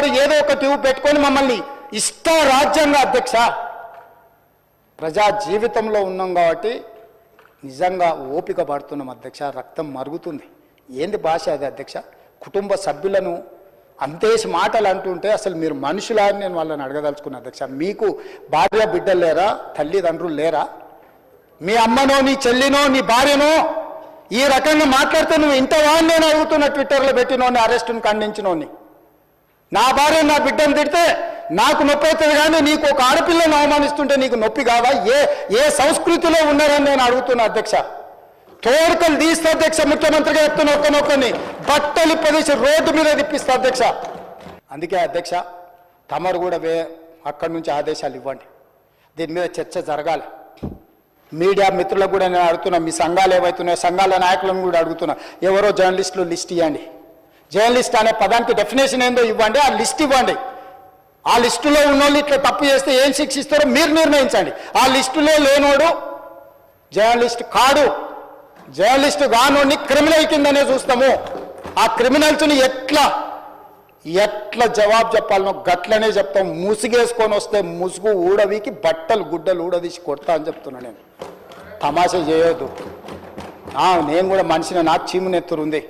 నాడు ఏదో ఒక ట్యూబ్ పెట్టుకొని మమ్మల్ని ఇష్ట రాజ్యంగా అధ్యక్ష ప్రజా జీవితంలో ఉన్నాం కాబట్టి నిజంగా ఓపిక పడుతున్నాం అధ్యక్ష. రక్తం మరుగుతుంది. ఏంది భాష అది అధ్యక్ష? కుటుంబ సభ్యులను అంతేసి మాటలు అంటుంటే అసలు మీరు మనుషులా అని నేను వాళ్ళని అడగదలుచుకున్నా అధ్యక్ష. మీకు భార్య బిడ్డలు లేరా? తల్లిదండ్రులు లేరా? మీ అమ్మనో నీ చెల్లినో నీ భార్యనో ఈ రకంగా మాట్లాడితే నువ్వు ఇంతవా నేను అడుగుతున్న ట్విట్టర్లో పెట్టినోని అరెస్టును ఖండించినోని. నా భార్య నా బిడ్డను తిడితే నాకు నొప్పి అవుతుంది కానీ నీకు ఒక ఆడపిల్లను అవమానిస్తుంటే నీకు నొప్పి కాదా? ఏ సంస్కృతిలో ఉన్నారని నేను అడుగుతున్నా అధ్యక్ష. తోడుకలు తీస్తే అధ్యక్ష ముఖ్యమంత్రిగా చెప్తున్న ఒక్కనొక్కని బట్టలు ప్రదేశం రోడ్డు మీద తిప్పిస్తా అధ్యక్ష. అందుకే అధ్యక్ష తమరు కూడా అక్కడి నుంచి ఆదేశాలు ఇవ్వండి. దీని మీద చర్చ జరగాలి. మీడియా మిత్రులకు కూడా నేను అడుగుతున్నా, మీ సంఘాలు ఏవైతున్నాయో సంఘాల నాయకులను కూడా అడుగుతున్నా, ఎవరో జర్నలిస్టులు లిస్ట్ ఇవ్వండి. జర్నలిస్ట్ అనే పదానికి డెఫినేషన్ ఏందో ఇవ్వండి, ఆ లిస్ట్ ఇవ్వండి. ఆ లిస్టులో ఉన్నోళ్ళు ఇట్లా తప్పు చేస్తే ఏం శిక్షిస్తారో మీరు నిర్ణయించండి. ఆ లిస్టులో లేనోడు జర్నలిస్ట్ కాడు, జర్నలిస్టు కానోడిని క్రిమినల్ కిందనే చూస్తాము. ఆ క్రిమినల్స్ని ఎట్లా జవాబు చెప్పాలనో గట్లనే చెప్తాం. ముసుగేసుకొని వస్తే ముసుగు ఊడవికి బట్టలు గుడ్డలు ఊడదీసి కొడతా అని చెప్తున్నా. నేను తమాషా చేయొద్దు. నేను కూడా మనిషిని, నాకు చీము నెత్తురుంది.